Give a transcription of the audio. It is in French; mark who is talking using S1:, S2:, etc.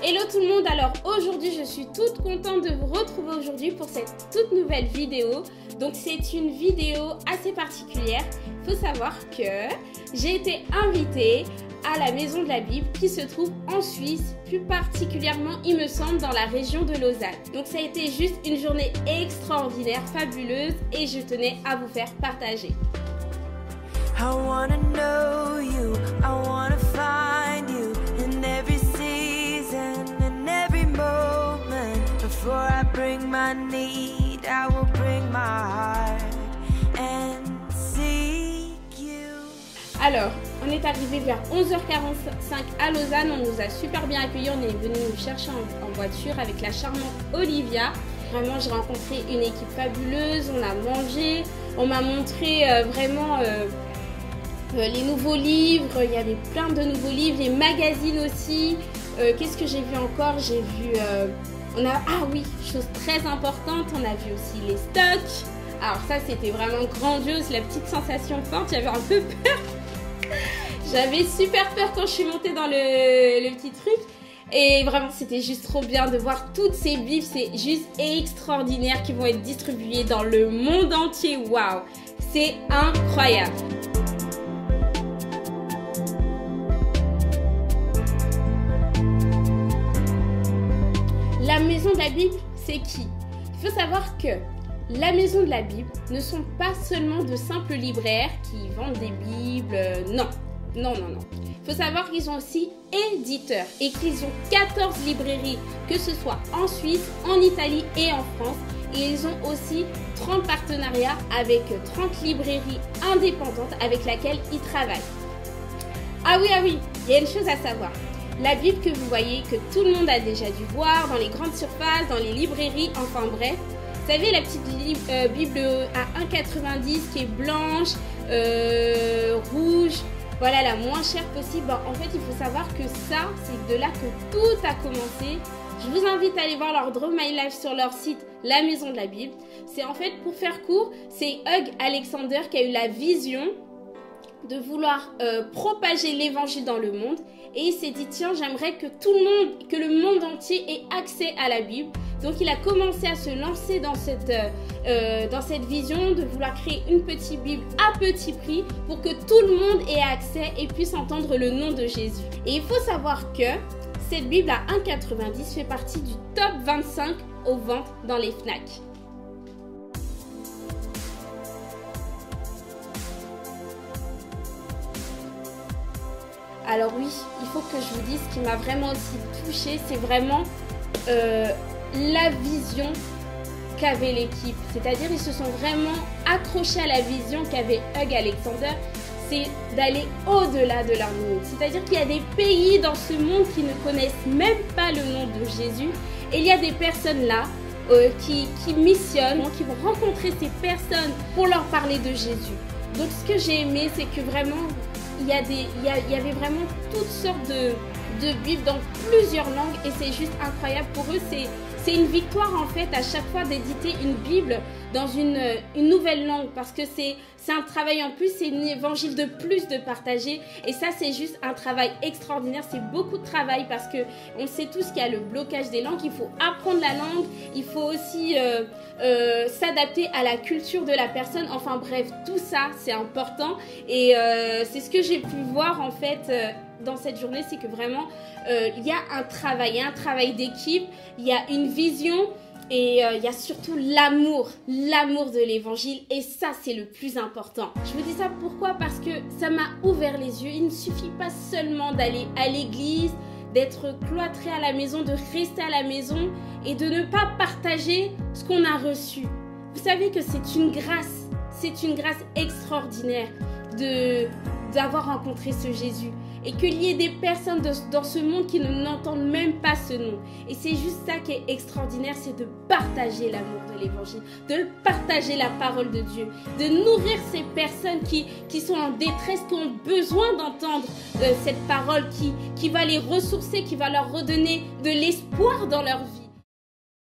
S1: Hello tout le monde, alors aujourd'hui je suis toute contente de vous retrouver aujourd'hui pour cette toute nouvelle vidéo. Donc c'est une vidéo assez particulière. Il faut savoir que j'ai été invitée à la Maison de la Bible qui se trouve en Suisse, plus particulièrement il me semble dans la région de Lausanne. Donc ça a été juste une journée extraordinaire, fabuleuse et je tenais à vous faire partager.
S2: I wanna know you, I wanna find you in every season, in every moment. Before I bring my need, I will bring my heart and seek you.
S1: Alors, on est arrivé vers 11h45 à Lausanne, on nous a super bien accueillis, on est venu nous chercher en voiture avec la charmante Olivia. Vraiment, j'ai rencontré une équipe fabuleuse, on a mangé, on m'a montré vraiment... les nouveaux livres, il y avait plein de nouveaux livres, les magazines aussi. Qu'est-ce que j'ai vu encore? J'ai vu... ah oui, chose très importante, on a vu aussi les stocks. Alors ça, c'était vraiment grandiose, la petite sensation forte, j'avais un peu peur. J'avais super peur quand je suis montée dans le petit truc. Et vraiment, c'était juste trop bien de voir toutes ces Bibles, c'est juste extraordinaire qui vont être distribuées dans le monde entier. Waouh, c'est incroyable. La Maison de la Bible, c'est qui? Il faut savoir que la Maison de la Bible ne sont pas seulement de simples libraires qui vendent des Bibles. Non. Il faut savoir qu'ils sont aussi éditeurs et qu'ils ont 14 librairies, que ce soit en Suisse, en Italie et en France. Et ils ont aussi 30 partenariats avec 30 librairies indépendantes avec lesquelles ils travaillent. Ah oui, il y a une chose à savoir. La Bible que vous voyez, que tout le monde a déjà dû voir dans les grandes surfaces, dans les librairies, enfin bref. Vous savez, la petite Bible à 1,90 qui est blanche, rouge, voilà, la moins chère possible. En fait, il faut savoir que ça, c'est de là que tout a commencé. Je vous invite à aller voir leur Draw My Life sur leur site, la Maison de la Bible. C'est en fait, pour faire court, c'est Hugh Alexander qui a eu la vision de vouloir propager l'évangile dans le monde. Et il s'est dit, tiens, j'aimerais que le monde entier ait accès à la Bible. Donc il a commencé à se lancer dans cette vision de vouloir créer une petite Bible à petit prix pour que tout le monde ait accès et puisse entendre le nom de Jésus. Et il faut savoir que cette Bible à 1,90 fait partie du top 25 aux ventes dans les Fnac. Alors oui, il faut que je vous dise ce qui m'a vraiment aussi touchée, c'est vraiment la vision qu'avait l'équipe. C'est-à-dire ils se sont vraiment accrochés à la vision qu'avait Hugh Alexander, c'est d'aller au-delà de leur limite. C'est-à-dire qu'il y a des pays dans ce monde qui ne connaissent même pas le nom de Jésus. Et il y a des personnes là qui missionnent, qui vont rencontrer ces personnes pour leur parler de Jésus. Donc ce que j'ai aimé, c'est que vraiment... Il y avait vraiment toutes sortes de Bibles dans plusieurs langues et c'est juste incroyable. Pour eux, c'est une victoire en fait à chaque fois d'éditer une Bible dans une nouvelle langue parce que c'est un travail en plus, c'est un évangile de plus de partager et ça c'est juste un travail extraordinaire, c'est beaucoup de travail parce que on sait tous qu'il y a le blocage des langues, il faut apprendre la langue, il faut aussi s'adapter à la culture de la personne, enfin bref, tout ça c'est important et c'est ce que j'ai pu voir en fait dans cette journée, c'est que vraiment il y a un travail d'équipe, il y a une vision et il y a surtout l'amour de l'évangile et ça c'est le plus important. Je vous dis ça pourquoi? Parce que ça m'a ouvert les yeux. Il ne suffit pas seulement d'aller à l'église, d'être cloîtré à la maison, de rester à la maison et de ne pas partager ce qu'on a reçu. Vous savez que c'est une grâce extraordinaire d'avoir rencontré ce Jésus. Et qu'il y ait des personnes dans ce monde qui n'entendent même pas ce nom. Et c'est juste ça qui est extraordinaire, c'est de partager l'amour de l'évangile, de partager la parole de Dieu, de nourrir ces personnes qui sont en détresse, qui ont besoin d'entendre cette parole qui va les ressourcer, qui va leur redonner de l'espoir dans leur vie.